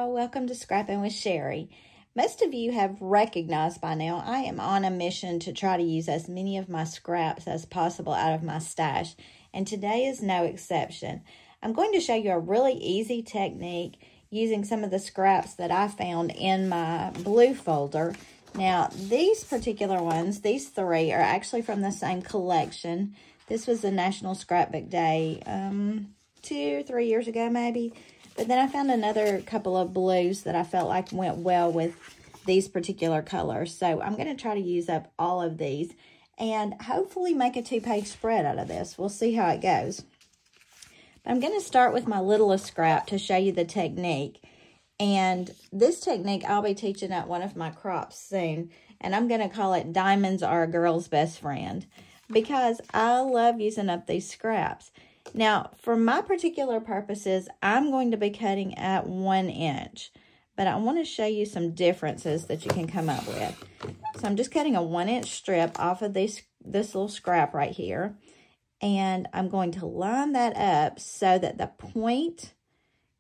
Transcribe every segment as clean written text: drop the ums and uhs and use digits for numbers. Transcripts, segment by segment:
Welcome to Scrappin with Sheri. Most of you have recognized by now I am on a mission to try to use as many of my scraps as possible out of my stash, and today is no exception. I'm going to show you a really easy technique using some of the scraps that I found in my blue folder. Now, these particular ones, these three, are actually from the same collection. This was the National Scrapbook Day 2 or 3 years ago maybe. But then I found another couple of blues that I felt like went well with these particular colors. So I'm going to try to use up all of these and hopefully make a 2-page spread out of this. We'll see how it goes. But I'm going to start with my littlest scrap to show you the technique. And this technique I'll be teaching at one of my crops soon. And I'm going to call it Diamonds Are a Girl's Best Friend, because I love using up these scraps. Now, for my particular purposes, I'm going to be cutting at 1 inch, but I want to show you some differences that you can come up with. So I'm just cutting a 1-inch strip off of this little scrap right here, and I'm going to line that up so that the point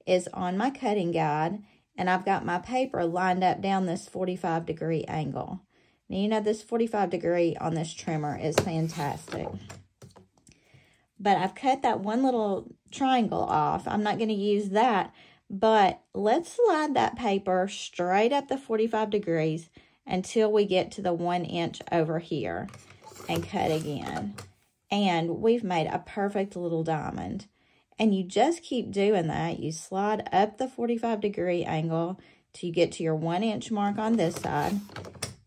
is on my cutting guide, and I've got my paper lined up down this 45-degree angle. Now, you know this 45-degree on this trimmer is fantastic. But I've cut that one little triangle off. I'm not going to use that, but let's slide that paper straight up the 45 degrees until we get to the 1 inch over here and cut again. And we've made a perfect little diamond. And you just keep doing that. You slide up the 45-degree angle till you get to your 1 inch mark on this side,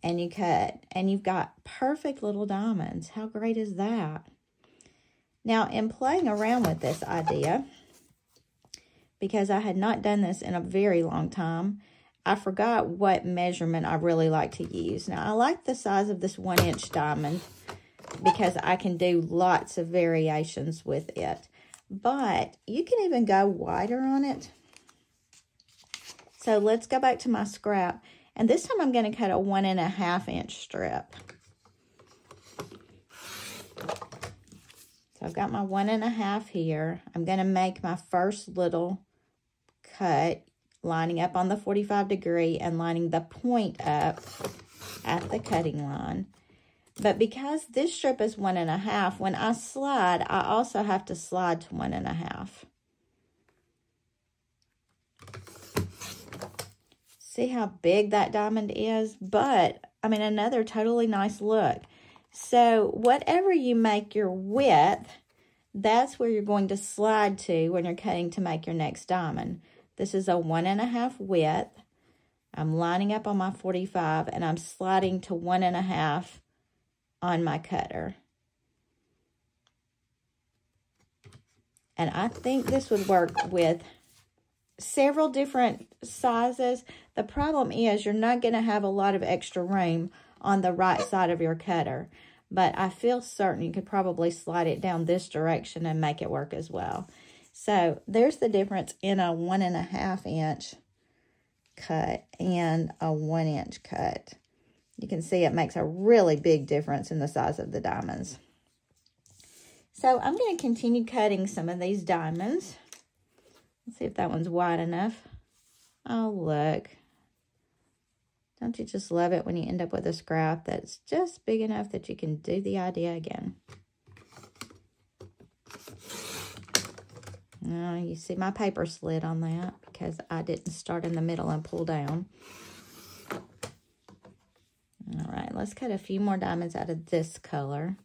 and you cut. And you've got perfect little diamonds. How great is that? Now, in playing around with this idea, because I had not done this in a very long time, I forgot what measurement I really like to use. Now, I like the size of this 1 inch diamond because I can do lots of variations with it. But you can even go wider on it. So let's go back to my scrap. And this time I'm going to cut a 1.5 inch strip. So I've got my 1.5 here. I'm going to make my first little cut, lining up on the 45 degree and lining the point up at the cutting line. But because this strip is 1.5, when I slide, I also have to slide to 1.5. See how big that diamond is? But, I mean, another totally nice look. So whatever you make your width, that's where you're going to slide to when you're cutting to make your next diamond. This is a 1.5 width. I'm lining up on my 45 and I'm sliding to 1.5 on my cutter. And I think this would work with several different sizes. The problem is you're not going to have a lot of extra room on the right side of your cutter, but I feel certain you could probably slide it down this direction and make it work as well. So there's the difference in a 1.5 inch cut and a 1 inch cut. You can see it makes a really big difference in the size of the diamonds. So I'm going to continue cutting some of these diamonds. Let's see if that one's wide enough. Oh, look. Don't you just love it when you end up with a scrap that's just big enough that you can do the idea again? Now, you see my paper slid on that because I didn't start in the middle and pull down. All right, let's cut a few more diamonds out of this color.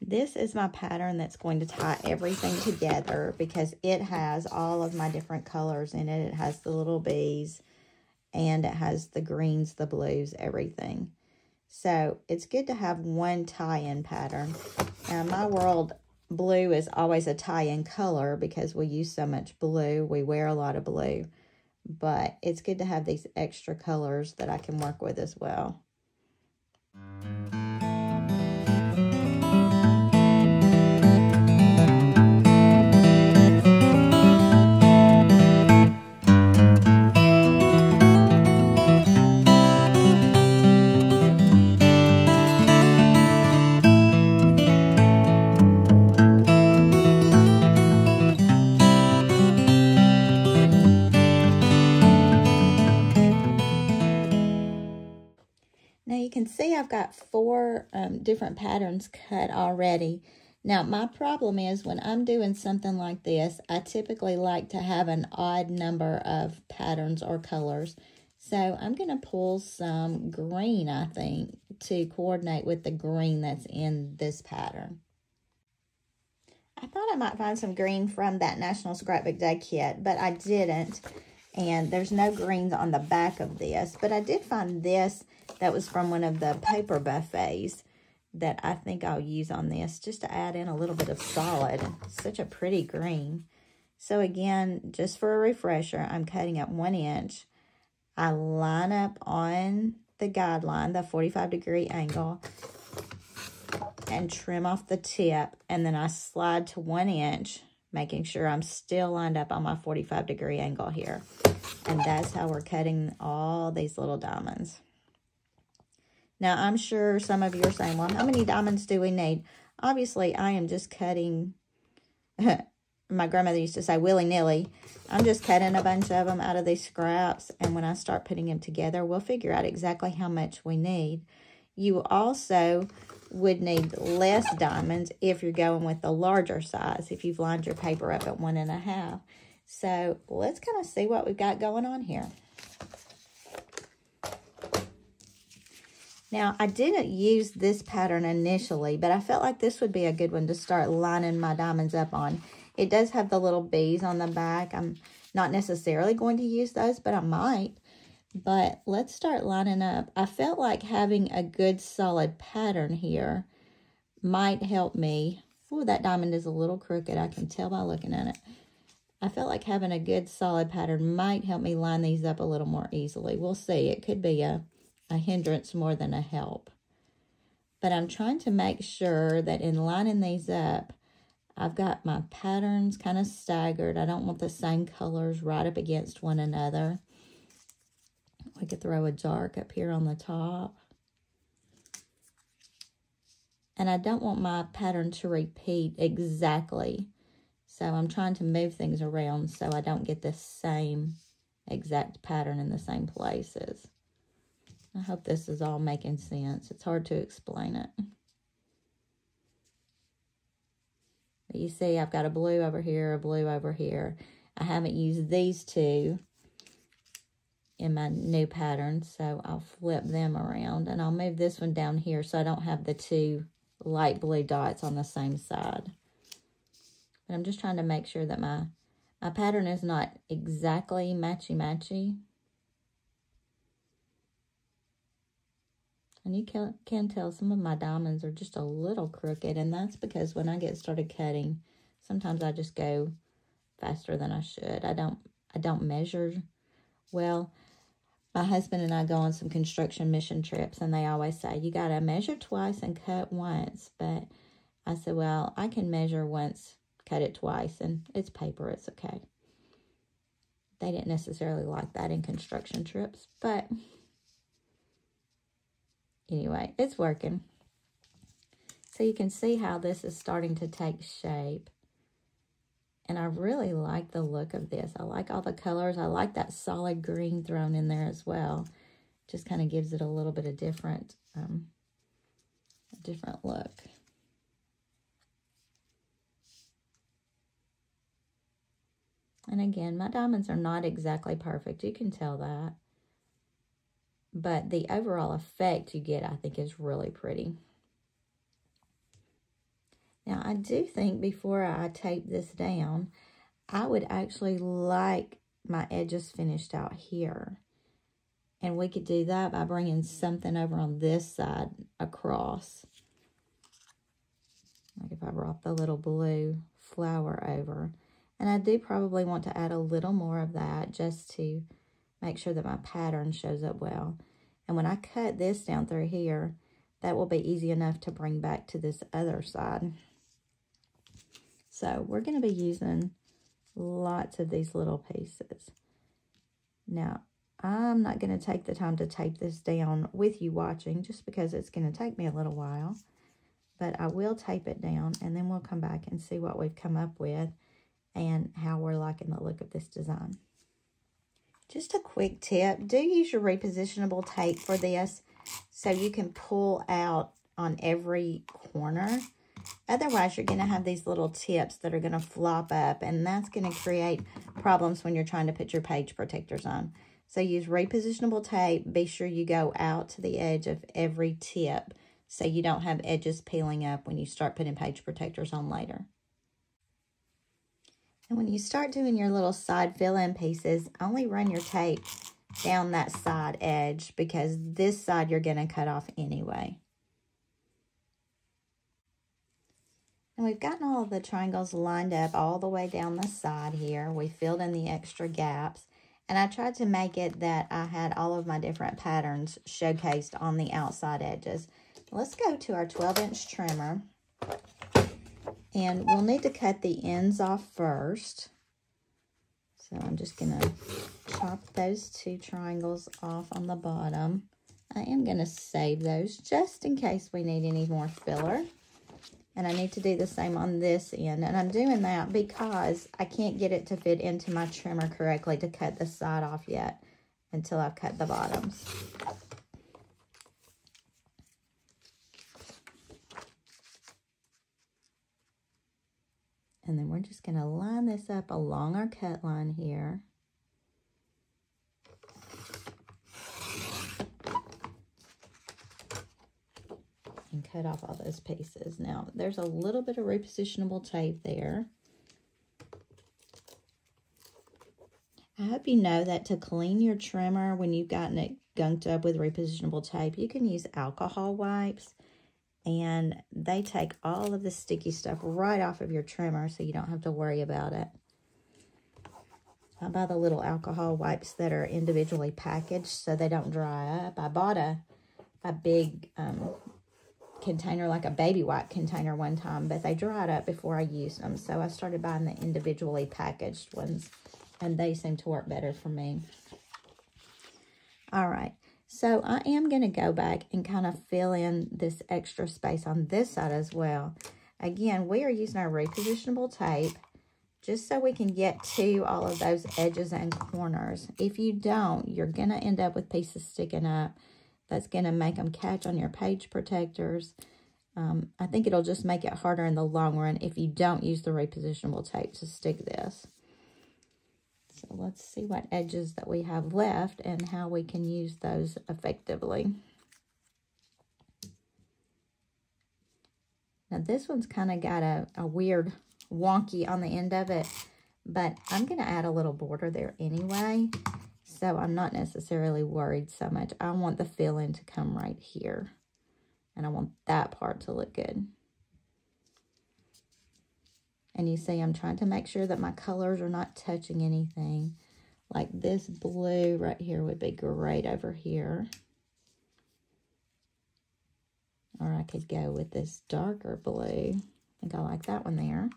This is my pattern that's going to tie everything together because it has all of my different colors in it. It has the little bees and it has the greens, the blues, everything. So it's good to have one tie-in pattern. Now in my world, blue is always a tie-in color because we use so much blue. We wear a lot of blue. But it's good to have these extra colors that I can work with as well. Now you can see I've got 4 different patterns cut already. Now my problem is when I'm doing something like this, I typically like to have an odd number of patterns or colors. So I'm going to pull some green, I think, to coordinate with the green that's in this pattern. I thought I might find some green from that National Scrapbook Day kit, but I didn't. And there's no greens on the back of this. But I did find this that was from one of the paper buffets that I think I'll use on this just to add in a little bit of solid. It's such a pretty green. So again, just for a refresher, I'm cutting at 1 inch. I line up on the guideline, the 45-degree angle, and trim off the tip, and then I slide to 1 inch, making sure I'm still lined up on my 45-degree angle here. And that's how we're cutting all these little diamonds. Now, I'm sure some of you are saying, well, how many diamonds do we need? Obviously, I am just cutting, my grandmother used to say willy-nilly. I'm just cutting a bunch of them out of these scraps, and when I start putting them together, we'll figure out exactly how much we need. You also would need less diamonds if you're going with the larger size, if you've lined your paper up at 1.5. So let's kind of see what we've got going on here. Now, I didn't use this pattern initially, but I felt like this would be a good one to start lining my diamonds up on. It does have the little bees on the back. I'm not necessarily going to use those, but I might. But let's start lining up. I felt like having a good solid pattern here might help me. Oh, that diamond is a little crooked. I can tell by looking at it. I felt like having a good solid pattern might help me line these up a little more easily. We'll see. It could be a hindrance more than a help. But I'm trying to make sure that in lining these up, I've got my patterns kind of staggered. I don't want the same colors right up against one another. We could throw a dark up here on the top. And I don't want my pattern to repeat exactly. So I'm trying to move things around so I don't get the same exact pattern in the same places. I hope this is all making sense. It's hard to explain it. But you see, I've got a blue over here, a blue over here. I haven't used these two in my new pattern, so I'll flip them around. And I'll move this one down here so I don't have the 2 light blue dots on the same side. But I'm just trying to make sure that my pattern is not exactly matchy-matchy. And you can tell some of my diamonds are just a little crooked, and that's because when I get started cutting, sometimes I just go faster than I should. I don't measure well. My husband and I go on some construction mission trips, and they always say, you got to measure twice and cut once. But I said, well, I can measure once, cut it twice, and it's paper, it's okay. They didn't necessarily like that in construction trips, but anyway, it's working. So you can see how this is starting to take shape. And I really like the look of this. I like all the colors. I like that solid green thrown in there as well. Just kind of gives it a little bit of different look. And again, my diamonds are not exactly perfect. You can tell that. But the overall effect you get, I think, is really pretty. Now, I do think before I tape this down, I would actually like my edges finished out here. And we could do that by bringing something over on this side across. Like if I brought the little blue flower over. And I do probably want to add a little more of that just to make sure that my pattern shows up well. And when I cut this down through here, that will be easy enough to bring back to this other side. So we're going to be using lots of these little pieces. Now, I'm not going to take the time to tape this down with you watching just because it's going to take me a little while. But I will tape it down, and then we'll come back and see what we've come up with and how we're liking the look of this design. Just a quick tip, do use your repositionable tape for this so you can pull out on every corner. Otherwise, you're going to have these little tips that are going to flop up, and that's going to create problems when you're trying to put your page protectors on. So use repositionable tape. Be sure you go out to the edge of every tip so you don't have edges peeling up when you start putting page protectors on later. And when you start doing your little side fill-in pieces, only run your tape down that side edge because this side you're going to cut off anyway. And we've gotten all of the triangles lined up all the way down the side here. We filled in the extra gaps. And I tried to make it that I had all of my different patterns showcased on the outside edges. Let's go to our 12-inch trimmer. And we'll need to cut the ends off first. So I'm just going to chop those 2 triangles off on the bottom. I am going to save those just in case we need any more filler. And I need to do the same on this end. And I'm doing that because I can't get it to fit into my trimmer correctly to cut the side off yet until I've cut the bottoms. And then we're just going to line this up along our cut line here. And cut off all those pieces. Now, there's a little bit of repositionable tape there. I hope you know that to clean your trimmer when you've gotten it gunked up with repositionable tape, you can use alcohol wipes. And they take all of the sticky stuff right off of your trimmer so you don't have to worry about it. I buy the little alcohol wipes that are individually packaged so they don't dry up. I bought a big container, like a baby wipe container one time, but they dried up before I used them. So I started buying the individually packaged ones, and they seem to work better for me. All right. So I am going to go back and kind of fill in this extra space on this side as well. Again, we are using our repositionable tape just so we can get to all of those edges and corners. If you don't, you're going to end up with pieces sticking up. That's going to make them catch on your page protectors. I think it'll just make it harder in the long run if you don't use the repositionable tape to stick this. So let's see what edges that we have left and how we can use those effectively. Now this one's kind of got a weird wonky on the end of it, but I'm going to add a little border there anyway, so I'm not necessarily worried so much. I want the fill-in to come right here, and I want that part to look good. And you see, I'm trying to make sure that my colors are not touching anything. Like this blue right here would be great over here. Or I could go with this darker blue. I think I like that one there.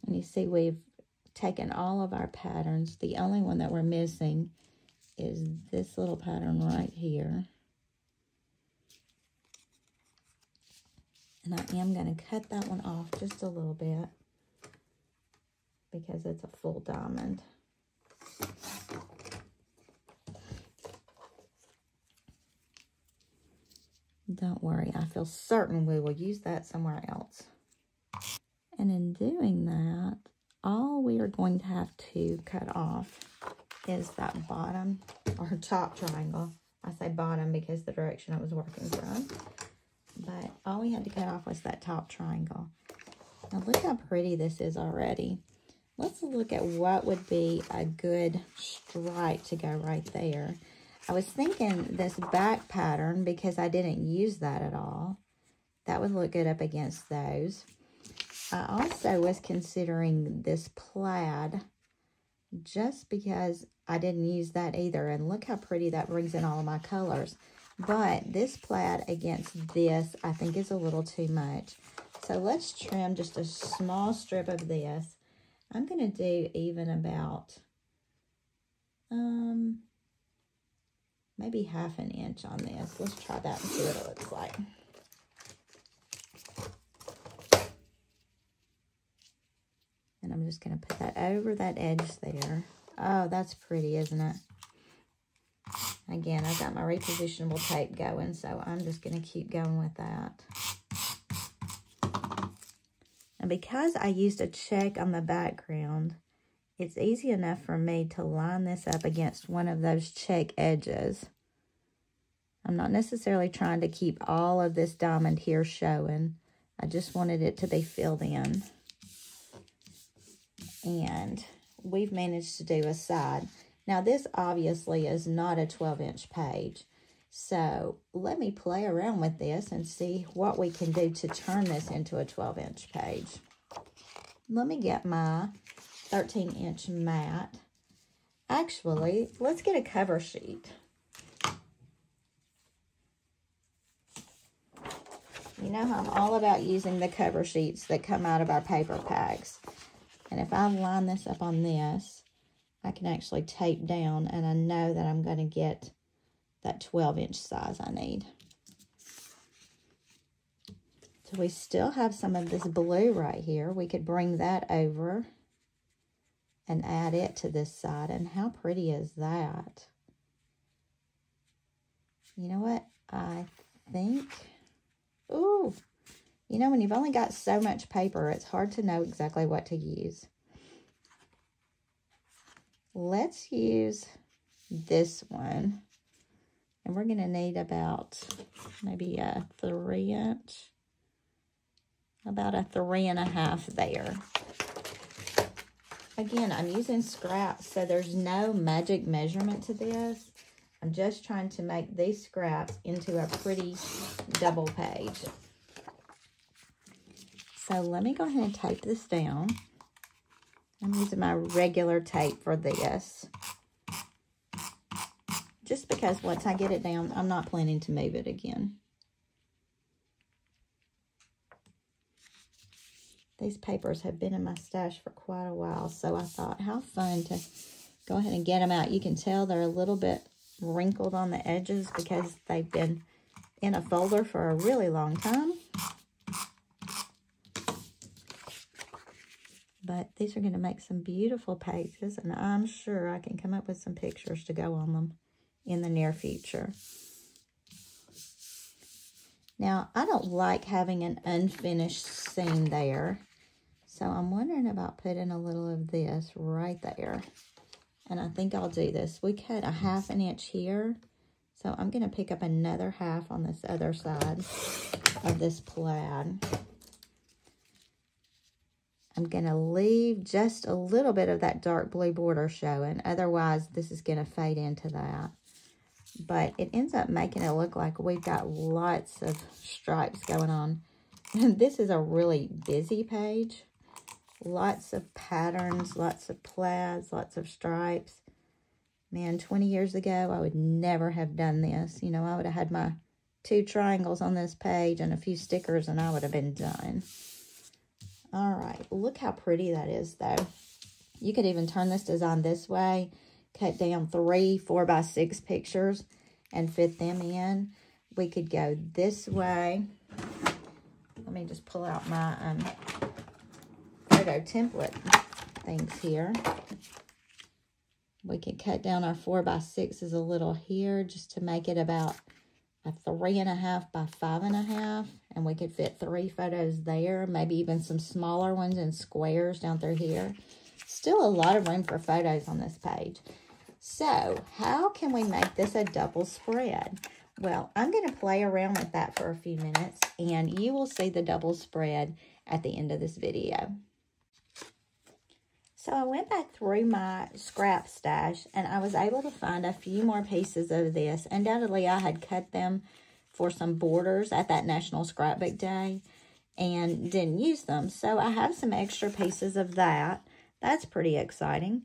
And you see, we've taken all of our patterns. The only one that we're missing is this little pattern right here. And I am going to cut that one off just a little bit because it's a full diamond. Don't worry, I feel certain we will use that somewhere else. And in doing that, all we are going to have to cut off is that bottom or top triangle. I say bottom because the direction I was working from. But all we had to cut off was that top triangle. Now look how pretty this is already. Let's look at what would be a good stripe to go right there. I was thinking this back pattern because I didn't use that at all. That would look good up against those. I also was considering this plaid just because I didn't use that either. And look how pretty that brings in all of my colors. But this plaid against this, I think, is a little too much. So let's trim just a small strip of this. I'm going to do even about maybe half an inch on this. Let's try that and see what it looks like. And I'm just going to put that over that edge there. Oh, that's pretty, isn't it? Again, I've got my repositionable tape going, so I'm just going to keep going with that. And because I used a check on the background, it's easy enough for me to line this up against one of those check edges. I'm not necessarily trying to keep all of this diamond here showing. I just wanted it to be filled in. And we've managed to do a side. Now, this obviously is not a 12-inch page. So let me play around with this and see what we can do to turn this into a 12-inch page. Let me get my 13-inch mat. Actually, let's get a cover sheet. You know how I'm all about using the cover sheets that come out of our paper packs. And if I line this up on this, I can actually tape down, and I know that I'm going to get that 12-inch size I need. So we still have some of this blue right here. We could bring that over and add it to this side. And how pretty is that? You know what? I think, ooh, you know, when you've only got so much paper, it's hard to know exactly what to use. Let's use this one. And we're going to need about maybe a 3-inch, about a 3.5 there. Again, I'm using scraps, so there's no magic measurement to this. I'm just trying to make these scraps into a pretty double page. So let me go ahead and tape this down. I'm using my regular tape for this. Just because once I get it down, I'm not planning to move it again. These papers have been in my stash for quite a while, so I thought how fun to go ahead and get them out. You can tell they're a little bit wrinkled on the edges because they've been in a folder for a really long time. But these are going to make some beautiful pages, and I'm sure I can come up with some pictures to go on them in the near future. Now, I don't like having an unfinished seam there, so I'm wondering about putting a little of this right there. And I think I'll do this. We cut a 1/2 inch here, so I'm going to pick up another 1/2 on this other side of this plaid. I'm going to leave just a little bit of that dark blue border showing. Otherwise, this is going to fade into that. But it ends up making it look like we've got lots of stripes going on. And this is a really busy page. Lots of patterns, lots of plaids, lots of stripes. Man, 20 years ago, I would never have done this. You know, I would have had my 2 triangles on this page and a few stickers, and I would have been done. All right, look how pretty that is, though. You could even turn this design this way, cut down 3 4x6 pictures and fit them in. We could go this way. Let me just pull out my photo template things here. We could cut down our 4x6s a little here just to make it about a 3.5 by 5.5, and we could fit 3 photos there, maybe even some smaller ones in squares down through here. Still a lot of room for photos on this page. So how can we make this a double spread? Well, I'm going to play around with that for a few minutes, and you will see the double spread at the end of this video. So I went back through my scrap stash, and I was able to find a few more pieces of this. Undoubtedly, I had cut them for some borders at that National Scrapbook Day and didn't use them. So I have some extra pieces of that. That's pretty exciting.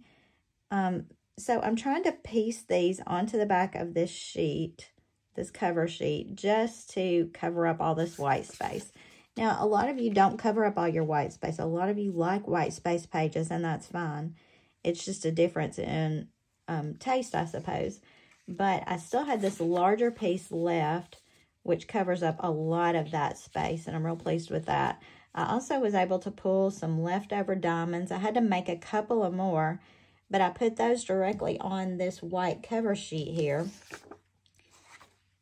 So I'm trying to piece these onto the back of this sheet, this cover sheet, just to cover up all this white space. Now, a lot of you don't cover up all your white space. A lot of you like white space pages, and that's fine. It's just a difference in taste, I suppose. But I still had this larger piece left, which covers up a lot of that space, and I'm real pleased with that. I also was able to pull some leftover diamonds. I had to make a couple of more, but I put those directly on this white cover sheet here.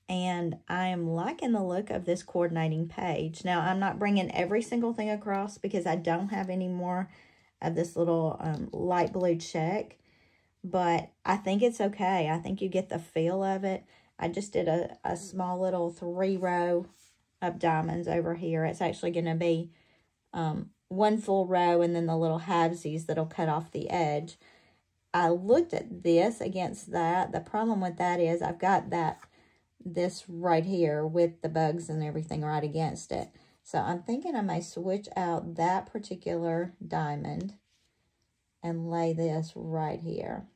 And I am liking the look of this coordinating page. Now, I'm not bringing every single thing across because I don't have any more of this little light blue check. But I think it's okay. I think you get the feel of it. I just did a small little 3-row of diamonds over here. It's actually going to be one full row and then the little halvesies that'll cut off the edge. I looked at this against that. The problem with that is I've got this right here with the bugs and everything right against it. So I'm thinking I may switch out that particular diamond and lay this right here.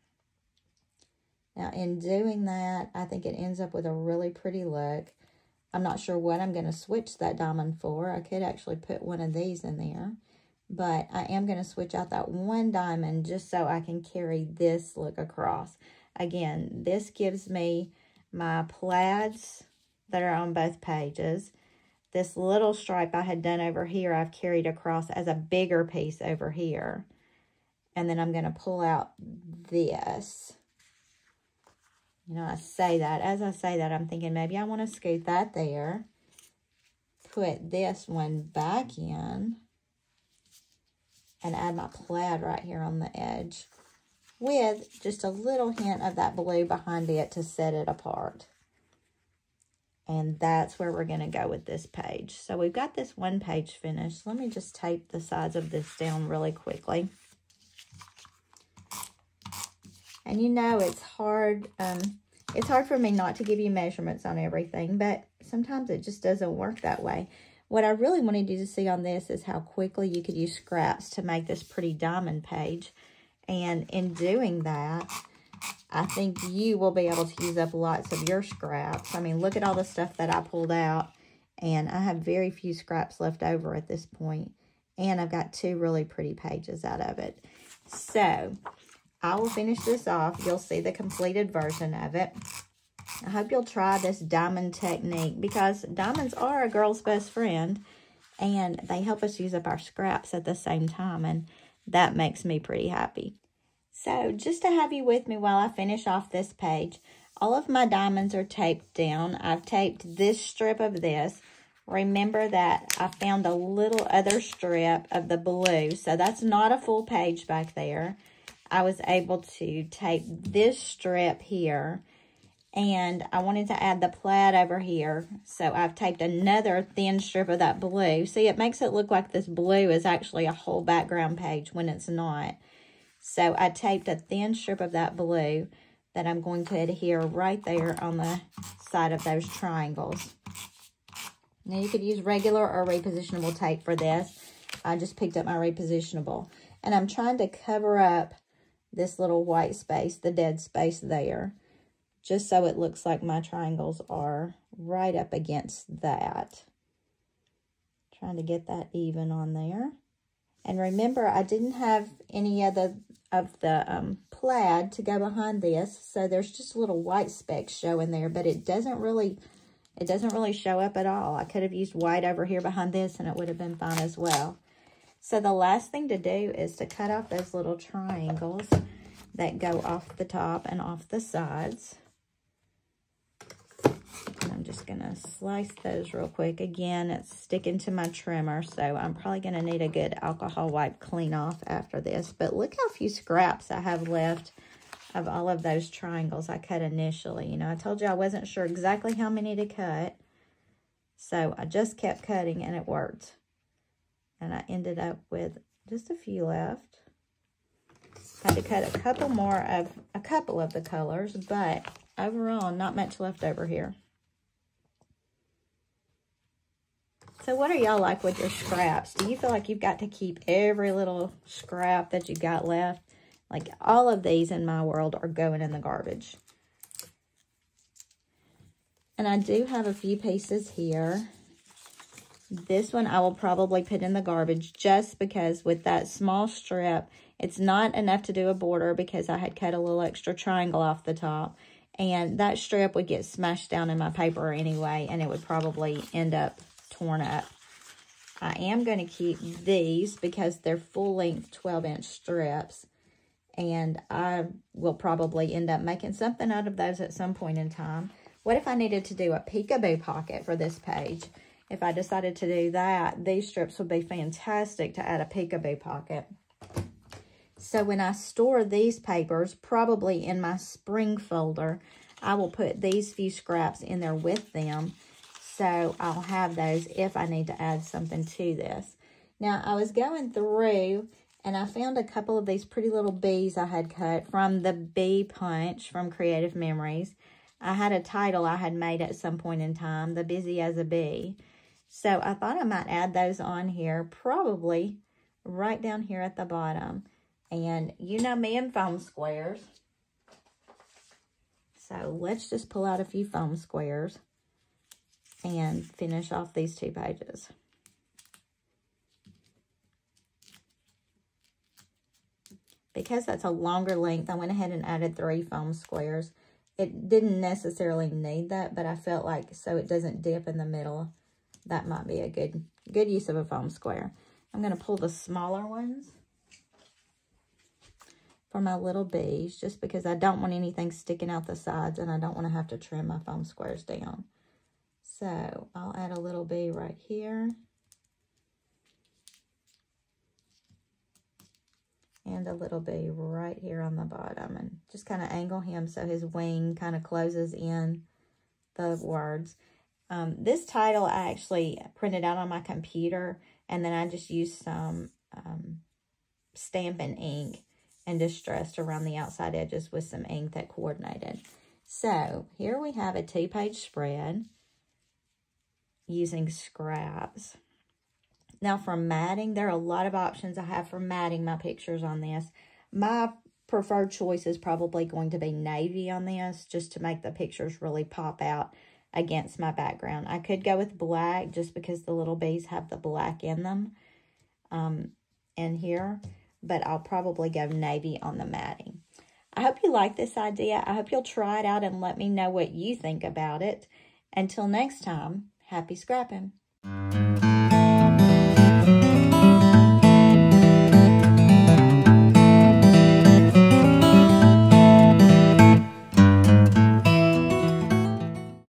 Now in doing that, I think it ends up with a really pretty look. I'm not sure what I'm going to switch that diamond for. I could actually put one of these in there. But I am going to switch out that one diamond just so I can carry this look across. Again, this gives me my plaids that are on both pages. This little stripe I had done over here, I've carried across as a bigger piece over here. And then I'm going to pull out this. You know, as I say that, I'm thinking maybe I want to scoot that there. Put this one back in. And add my plaid right here on the edge. With just a little hint of that blue behind it to set it apart. And that's where we're going to go with this page. So we've got this one page finished. Let me just tape the sides of this down really quickly. And you know it's hard for me not to give you measurements on everything, but sometimes it just doesn't work that way. What I really wanted you to see on this is how quickly you could use scraps to make this pretty diamond page. And in doing that, I think you will be able to use up lots of your scraps. I mean, look at all the stuff that I pulled out. And I have very few scraps left over at this point. And I've got 2 really pretty pages out of it. So, I will finish this off. You'll see the completed version of it. I hope you'll try this diamond technique because diamonds are a girl's best friend. And they help us use up our scraps at the same time. And that makes me pretty happy. So, just to have you with me while I finish off this page, all of my diamonds are taped down. I've taped this strip of this. Remember that I found a little other strip of the blue, so that's not a full page back there. I was able to tape this strip here, and I wanted to add the plaid over here, so I've taped another thin strip of that blue. See, it makes it look like this blue is actually a whole background page when it's not. So I taped a thin strip of that blue that I'm going to adhere right there on the side of those triangles. Now you could use regular or repositionable tape for this. I just picked up my repositionable. And I'm trying to cover up this little white space, the dead space there, just so it looks like my triangles are right up against that. Trying to get that even on there. And remember, I didn't have any of the plaid to go behind this, so there's just little white specks showing there, but it doesn't really show up at all. I could have used white over here behind this, and it would have been fine as well. So the last thing to do is to cut off those little triangles that go off the top and off the sides. And I'm just going to slice those real quick. Again, it's sticking to my trimmer, so I'm probably going to need a good alcohol wipe clean off after this. But look how few scraps I have left of all of those triangles I cut initially. You know, I told you I wasn't sure exactly how many to cut, so I just kept cutting and it worked. And I ended up with just a few left. I had to cut a couple of the colors, but overall, not much left over here. So what are y'all like with your scraps? Do you feel like you've got to keep every little scrap that you got left? Like all of these in my world are going in the garbage. And I do have a few pieces here. This one I will probably put in the garbage just because with that small strip, it's not enough to do a border because I had cut a little extra triangle off the top. And that strip would get smashed down in my paper anyway, and it would probably end up torn up. I am going to keep these because they're full-length 12-inch strips. and I will probably end up making something out of those at some point in time. What if I needed to do a peekaboo pocket for this page? If I decided to do that, these strips would be fantastic to add a peekaboo pocket. So when I store these papers, probably in my spring folder, I will put these few scraps in there with them. So I'll have those if I need to add something to this. Now, I was going through and I found a couple of these pretty little bees I had cut from the Bee Punch from Creative Memories. I had a title I had made at some point in time, The Busy as a Bee. So I thought I might add those on here, probably right down here at the bottom. And you know me and foam squares. So let's just pull out a few foam squares and finish off these 2 pages. Because that's a longer length, I went ahead and added 3 foam squares. It didn't necessarily need that, but I felt like so it doesn't dip in the middle, that might be a good use of a foam square. I'm going to pull the smaller ones for my little bees, just because I don't want anything sticking out the sides and I don't want to have to trim my foam squares down. So I'll add a little bee right here. And a little bee right here on the bottom, and just kind of angle him so his wing kind of closes in the words. This title I actually printed out on my computer, and then I just used some Stampin' ink and distressed around the outside edges with some ink that coordinated. So here we have a 2-page spread using scraps. Now for matting, there are a lot of options I have for matting my pictures on this. My preferred choice is probably going to be navy on this, just to make the pictures really pop out against my background. I could go with black just because the little bees have the black in them in here, but I'll probably go navy on the matting. I hope you like this idea. I hope you'll try it out and let me know what you think about it. Until next time, happy scrapping.